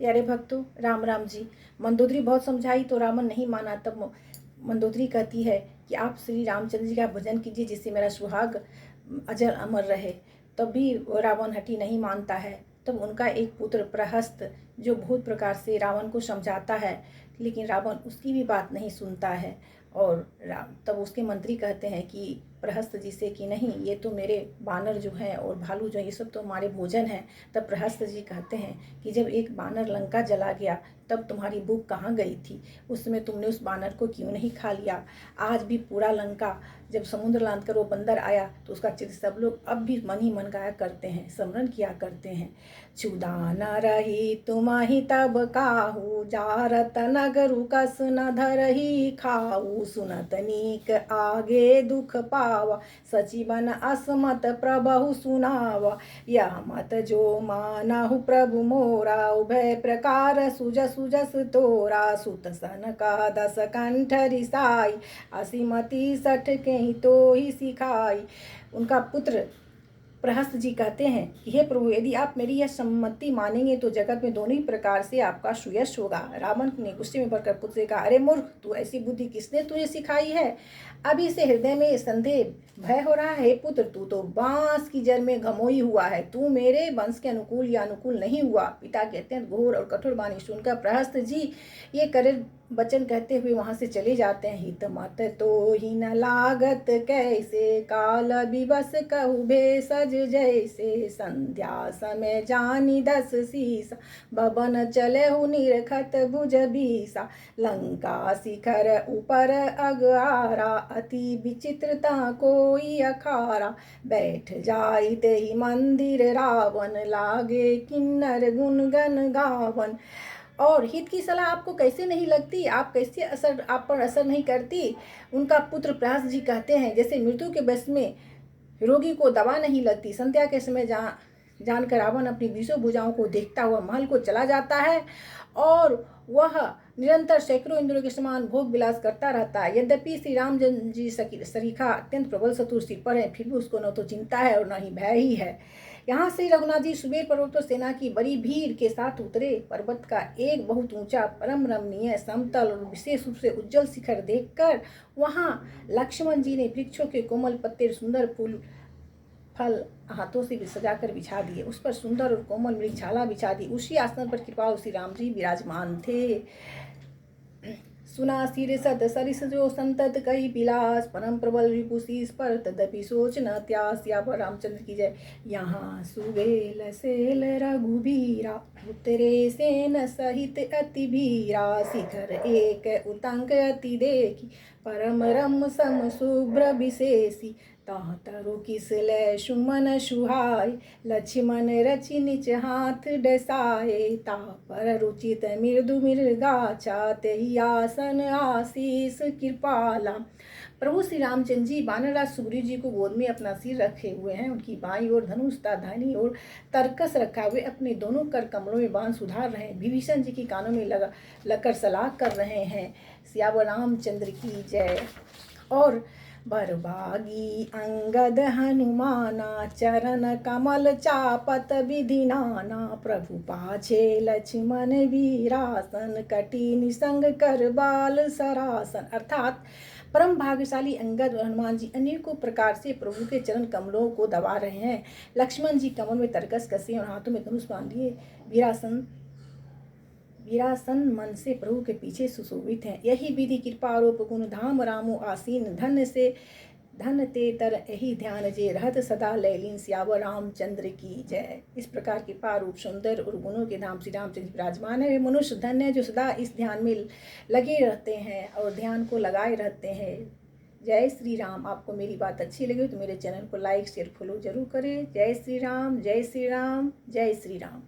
प्यारे भक्तों, राम राम जी। मंदोदरी बहुत समझाई तो रावण नहीं माना। तब मंदोदरी कहती है कि आप श्री रामचंद्र जी का भजन कीजिए जिससे मेरा सुहाग अजर अमर रहे। तब भी रावण हटी नहीं मानता है। तब उनका एक पुत्र प्रहस्त जो बहुत प्रकार से रावण को समझाता है, लेकिन रावण उसकी भी बात नहीं सुनता है। और तब उसके मंत्री कहते हैं कि प्रहस्त जी से कि नहीं, ये तो मेरे बानर जो हैं और भालू जो हैं ये सब तो हमारे भोजन हैं। तब प्रहस्त जी कहते हैं कि जब एक बानर लंका जला गया तब तुम्हारी भूख कहाँ गई थी? उस समय तुमने उस बानर को क्यों नहीं खा लिया? आज भी पूरा लंका जब समुद्र लांघ कर वो बंदर आया तो उसका चित्र सब लोग अब भी मन ही मन गाया करते हैं, स्मरण किया करते हैं। क्षुधा न रही तुम्हारी तब काहू, जारत नगरु कस न धरही खाऊ, सुनत नीक आगे दुख पावा, सचिवन असमत प्रभु सुनावा। यह मत जो मानहु प्रभु मोरा, उभय प्रकार सुजस सुजस तोरा, सुत सन का दस कंठ रिसाई, असीमति सठ के ही तो ही सिखाई। उनका पुत्र प्रहस्त जी कहते हैं कि हे प्रभु, यदि आप मेरी यह सम्मति मानेंगे तो जगत में दोनों ही प्रकार से आपका सुयश होगा। रावण ने गुस्से में भरकर पुत्र से कहा, अरे मूर्ख, तू ऐसी बुद्धि किसने तुझे सिखाई है? अभी से हृदय में संदेह भय हो रहा है। पुत्र, तू तो बांस की जड़ में घमोई हुआ है, तू मेरे वंश के अनुकूल या अनुकूल नहीं हुआ। पिता के अत्यंत घोर और कठोर वाणी सुनकर प्रहस्त जी ये करे वचन कहते हुए वहां से चले जाते हैं। हित मत तो ही न लागत कैसे, काल विवश कहु भेषज जैसे, संध्या समय जानी दस सीसा, बबन चले हु निरखत भुज बीसा, लंका शिखर ऊपर अगारा, अति विचित्रता कोई अखारा, बैठ जाई ते ही मंदिर रावण, लागे किन्नर गुणगन गावन। और हित की सलाह आपको कैसे नहीं लगती? आप कैसे आप पर असर नहीं करती? उनका पुत्र प्रहस्त जी कहते हैं, जैसे मृत्यु के वश में रोगी को दवा नहीं लगती। संध्या के समय जानकर रावण अपनी 20 भुजाओं को देखता हुआ महल को चला जाता है और वह निरंतर सैकड़ों इंद्रियों के समान भोग विलास करता रहता है। यद्यपि श्री रामचंद्र जी सरीखा अत्यंत प्रबल शत्रु सिर पर है, फिर भी उसको न तो चिंता है और न ही भय ही है। यहाँ से रघुनाथ जी सुबेर पर्वत सेना की बड़ी भीड़ के साथ उतरे। पर्वत का एक बहुत ऊंचा परम रमणीय समतल और विशेष रूप से उज्जवल शिखर देखकर वहाँ लक्ष्मण जी ने वृक्षों के कोमल पत्ते, सुंदर फूल फल हाथों से भी सजाकर बिछा दिए। उस पर सुंदर और कोमल मृगशाला बिछा दी। उसी आसन पर कृपालु श्री राम जी विराजमान थे। सुना सिर सत सरिस जो संतत कई पिलास, परम प्रबल रिपुशीस पर तदपि सोच न त्यास। या पर रामचंद्र की जय। यहाँ सुबेल सेल रघुबीरा, उतरे सेन सहित अति भीरा, शिखर एक उतंक अति देखी, परम रम सम शुभ्र विशेषी, ताह तरु किस लय सुमन सुहाय, लक्ष्मण रचि निच हाथ डसाए, ताह पर रुचित मृदु मृगाचा, तेहि आसन आशीष कृपाला। प्रभु श्री रामचंद्र जी बानरराज सुग्रीव जी को गोद में अपना सिर रखे हुए हैं। उनकी बाईं ओर धनुष तथा दाहिनी ओर तरकस रखा हुए अपने दोनों कर कमरों में बाण सुधार रहे हैं। विभीषण जी की कानों में लगकर सलाह कर रहे हैं। सियावर रामचंद्र की जय। और बरबागी अंगद हनुमाना, चरण कमल चापत विधि नाना, प्रभु पाछे लक्ष्मण वीरासन, कटी निसंग कर बाल सरासन। अर्थात परम भाग्यशाली अंगद और हनुमान जी अनेकों प्रकार से प्रभु के चरण कमलों को दबा रहे हैं। लक्ष्मण जी कमर में तरकस कसे और हाथों में धनुष बांध लिए वीरासन मन से प्रभु के पीछे सुशोभित हैं। यही विधि कृपा आरोप गुण धाम रामो आसीन, धन ते तर यही ध्यान जे, रहत सदा लैलीन। सियावर रामचंद्र की जय। इस प्रकार कृपा रूप सुंदर और गुणों के धाम श्री रामचंद्र विराजमान है। वे मनुष्य धन्य है जो सदा इस ध्यान में लगे रहते हैं और ध्यान को लगाए रहते हैं। जय श्री राम। आपको मेरी बात अच्छी लगी तो मेरे चैनल को लाइक शेयर फॉलो जरूर करें। जय श्री राम, जय श्री राम, जय श्री राम।